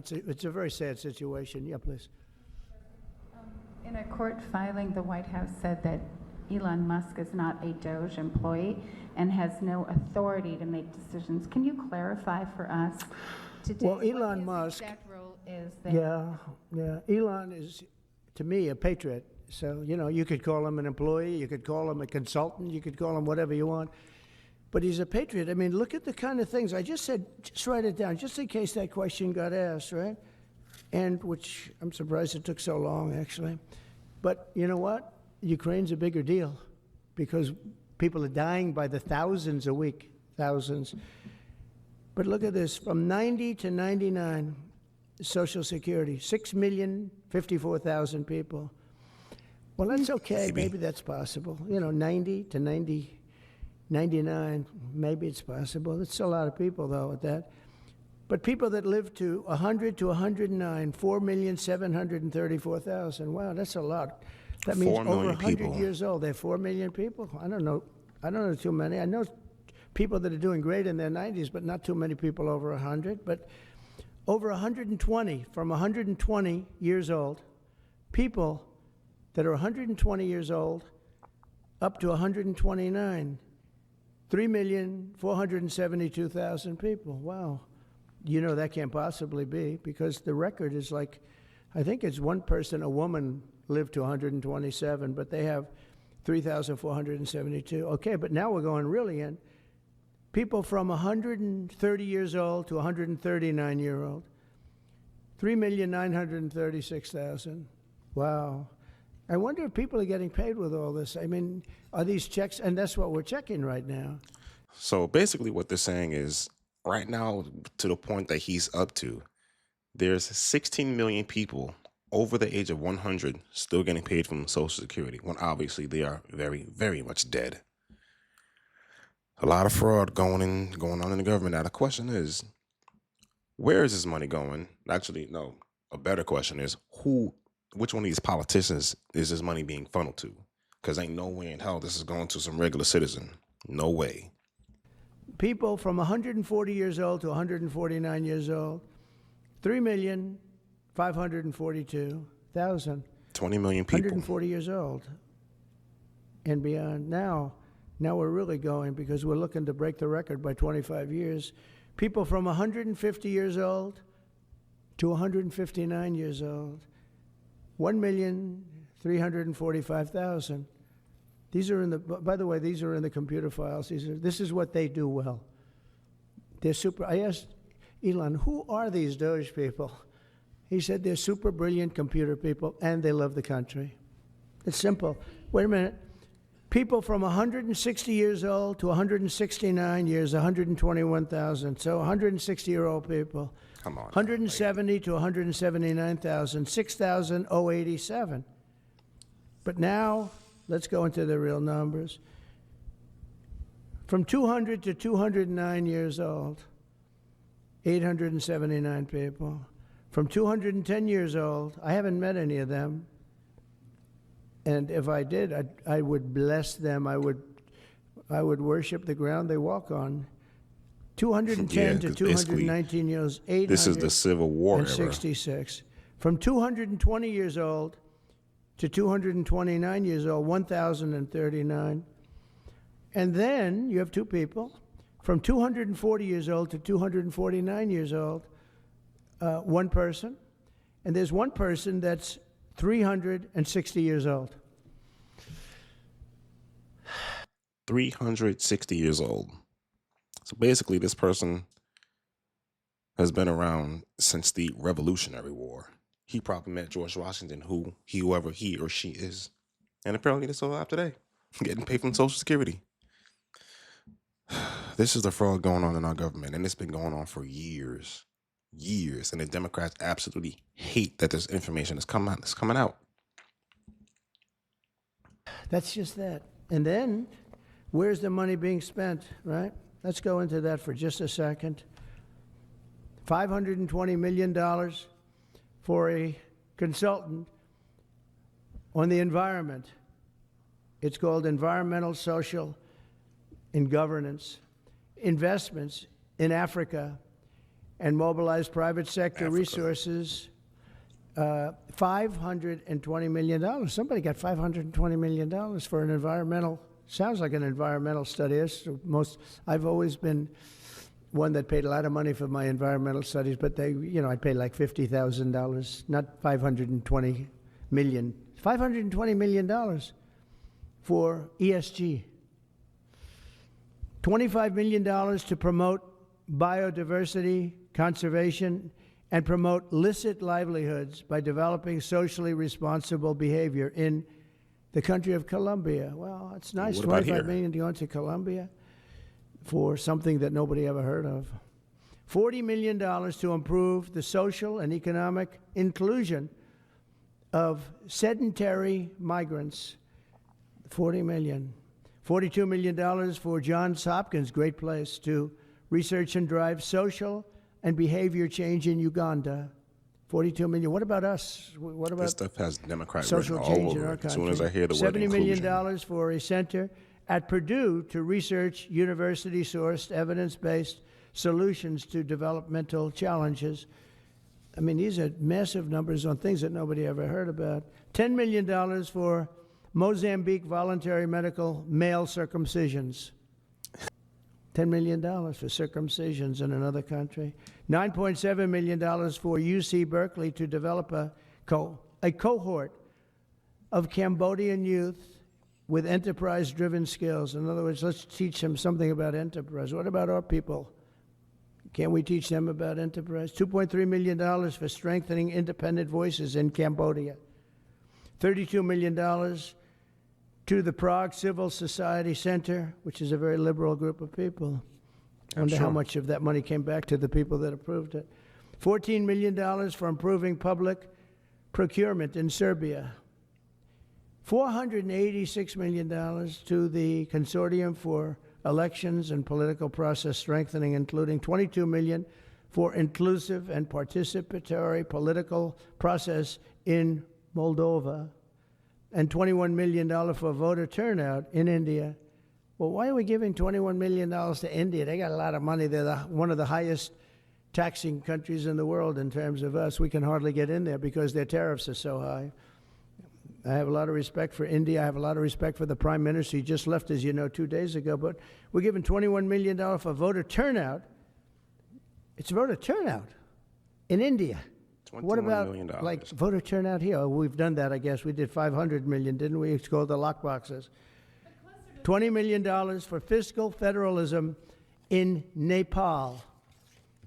it's a very sad situation. Yeah, please. In a court filing, the White House said that Elon Musk is not a DOGE employee and has no authority to make decisions. Can you clarify for us today Well, Elon what Musk, his exact role is there? yeah. Elon is, to me, a patriot. So, you could call him an employee, you could call him a consultant, you could call him whatever you want. But he's a patriot. I mean, look at the kind of things. I just said, just write it down, just in case that question got asked, right? And which I'm surprised it took so long, actually. But you know what? Ukraine's a bigger deal because people are dying by the thousands a week, thousands. But look at this, from 90 to 99, Social Security, 6,054,000 people. Well, that's okay, maybe that's possible. 90 to 99, maybe it's possible. It's a lot of people, though, at that. But people that live to 100 to 109, 4,734,000. Wow, that's a lot. That means over 100 years old. They're 4 million people. I don't know too many. I know people that are doing great in their 90s, but not too many people over 100. But over 120, from 120 years old, people that are 120 years old up to 129, 3,472,000 people. Wow. That can't possibly be because the record is like, I think it's one person, a woman, lived to 127, but they have 3,472. Okay, but now we're going really in. People from 130 years old to 139-year-old, 3,936,000. Wow. I wonder if people are getting paid with all this. I mean, are these checks? And that's what we're checking right now. So basically what they're saying is right now, to the point that he's up to, there's 16 million people over the age of 100 still getting paid from Social Security, when obviously they are very, very much dead. A lot of fraud going on in the government. Now the question is, where is this money going? Actually, no, a better question is which one of these politicians is this money being funneled to? Because ain't no way in hell this is going to some regular citizen. No way. People from 140 years old to 149 years old, 3,542,000. 20 million people. 140 years old and beyond. Now we're really going because we're looking to break the record by 25 years. People from 150 years old to 159 years old, 1,345,000. These are by the way, these are in the computer files. This is what they do well. They're super. I asked Elon, who are these DOGE people? He said they're super brilliant computer people and they love the country. It's simple. Wait a minute. People from 160 years old to 169 years, 121,000. So 160-year-old people. Come on. 170 to 179,000, 6,087. But now, let's go into the real numbers. From 200 to 209 years old, 879 people. From 210 years old, I haven't met any of them. And if I did, I would bless them. I would worship the ground they walk on. 210 to 219 years, 800. This is the Civil War era. 66. From 220 years old to 229 years old, 1,039. And then you have two people. From 240 years old to 249 years old, one person. And there's one person that's 360 years old. 360 years old. So basically, this person has been around since the Revolutionary War. He probably met George Washington, whoever he or she is. And apparently they're still alive today, getting paid from Social Security. This is the fraud going on in our government, and it's been going on for years. And the Democrats absolutely hate that this information is coming out. That's just that. And then, where's the money being spent, right? Let's go into that for just a second. $520 million for a consultant on the environment. It's called Environmental, Social, and Governance. Investments in Africa. and mobilize private sector Africa. resources. $520 million. Somebody got $520 million for an environmental, sounds like an environmental study. I've always been one that paid a lot of money for my environmental studies, but I paid like $50,000, not $520 million. $520 million for ESG. $25 million to promote biodiversity, conservation, and promote licit livelihoods by developing socially responsible behavior in the country of Colombia. Well, it's nice, What about here? $25 million to go into Colombia for something that nobody ever heard of. $40 million to improve the social and economic inclusion of sedentary migrants. $40 million. $42 million for Johns Hopkins, great place, to research and drive social and behavior change in Uganda. $42 million. What about us? What about This stuff has Democrat social written all change in over our it. country? As soon as I hear the word $70 inclusion. million for a center at Purdue to research university-sourced, evidence-based solutions to developmental challenges. I mean, these are massive numbers on things that nobody ever heard about. $10 million for Mozambique voluntary medical male circumcisions. $10 million for circumcisions in another country. $9.7 million for UC Berkeley to develop a cohort of Cambodian youth with enterprise-driven skills. In other words, let's teach them something about enterprise. What about our people? Can't we teach them about enterprise? $2.3 million for strengthening independent voices in Cambodia. $32 million to the Prague Civil Society Center, which is a very liberal group of people. I wonder how much of that money came back to the people that approved it. $14 million for improving public procurement in Serbia. $486 million to the Consortium for Elections and Political Process Strengthening, including $22 million for inclusive and participatory political process in Moldova, and $21 million for voter turnout in India. Well, why are we giving $21 million to India? They got a lot of money. They're one of the highest taxing countries in the world in terms of us. We can hardly get in there because their tariffs are so high. I have a lot of respect for India. I have a lot of respect for the Prime Minister. He just left, as you know, 2 days ago. But we're giving $21 million for voter turnout. It's voter turnout in India. What $21 about million. like voter turnout here? Oh, we've done that, I guess. We did $500 million, didn't we? It's called the lockboxes. $20 million for fiscal federalism in Nepal.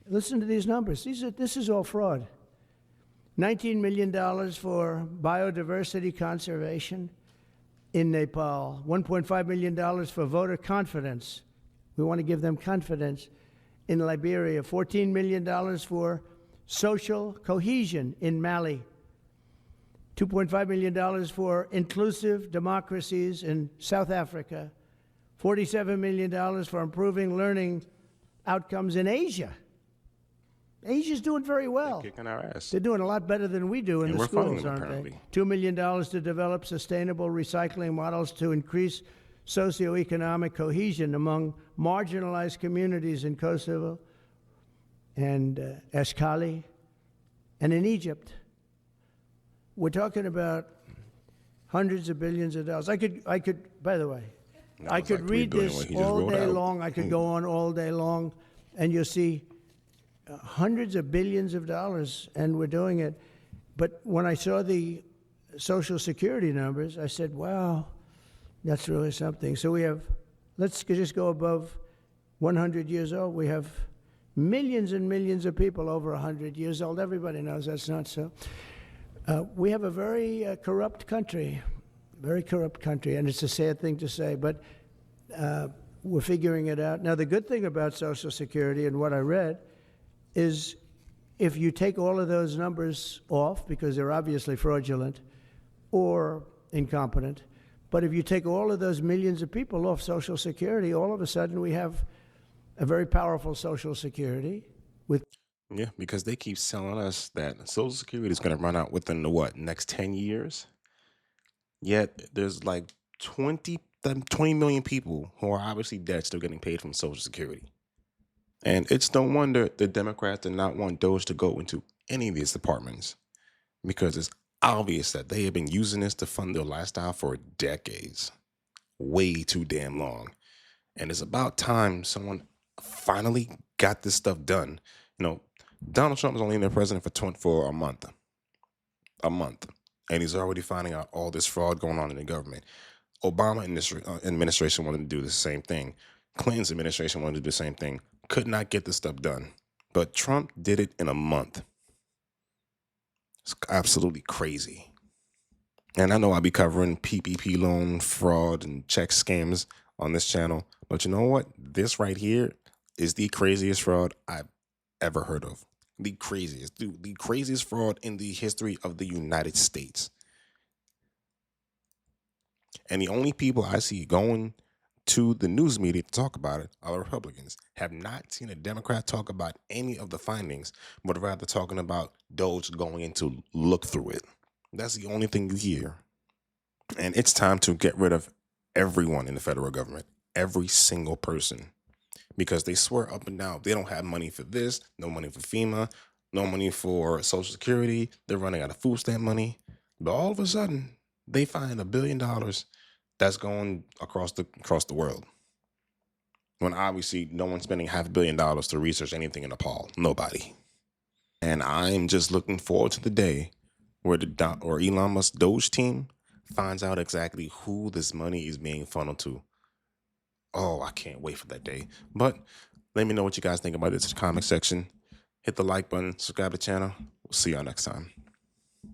Listen to these numbers. This is all fraud. $19 million for biodiversity conservation in Nepal. $1.5 million for voter confidence. We want to give them confidence in Liberia. $14 million for social cohesion in Mali. $2.5 million for inclusive democracies in South Africa. $47 million for improving learning outcomes in Asia. Asia's doing very well. They're kicking our ass. They're doing a lot better than we do in And the we're funding schools, them, aren't apparently. they? $2 million to develop sustainable recycling models to increase socioeconomic cohesion among marginalized communities in Kosovo and Ashkali and in Egypt. We're talking about hundreds of billions of dollars. I could, by the way, I was could like read $3 billion this what he just all wrote day out. long. I could go on all day long, and you'll see hundreds of billions of dollars, and we're doing it. But when I saw the Social Security numbers, I said, wow, that's really something. So we have, let's just go above 100 years old. We have millions and millions of people over 100 years old. Everybody knows that's not so. We have a very corrupt country, and it's a sad thing to say, but we're figuring it out. Now, the good thing about Social Security and what I read is if you take all of those numbers off, because they're obviously fraudulent or incompetent, but if you take all of those millions of people off Social Security, all of a sudden we have a very powerful Social Security with. Yeah, because they keep selling us that Social Security is going to run out within the next 10 years. Yet there's like 20 million people who are obviously dead still getting paid from Social Security. And it's no wonder the Democrats did not want DOGE to go into any of these departments, because it's obvious that they have been using this to fund their lifestyle for decades, way too damn long. And it's about time someone finally got this stuff done. You know, Donald Trump was only in the president for a month, and he's already finding out all this fraud going on in the government. Obama administration wanted to do the same thing. Clinton's administration wanted to do the same thing. Could not get this stuff done. But Trump did it in a month. It's absolutely crazy. And I know I'll be covering PPP loan fraud and check scams on this channel. But you know what? This right here is the craziest fraud I've ever heard of. The craziest, dude, the craziest fraud in the history of the United States. And the only people I see going to the news media to talk about it are the Republicans. Have not seen a Democrat talk about any of the findings, but rather talking about DOGE going in to look through it. That's the only thing you hear. And it's time to get rid of everyone in the federal government, every single person, because they swear up and down they don't have money for this, no money for FEMA, no money for Social Security. They're running out of food stamp money. But all of a sudden, they find $1 billion that's going across the world, when obviously no one's spending $500 million to research anything in Nepal. Nobody. And I'm just looking forward to the day where Elon Musk DOGE team finds out exactly who this money is being funneled to. Oh, I can't wait for that day. But let me know what you guys think about it in the comment section. Hit the like button, subscribe to the channel. We'll see y'all next time.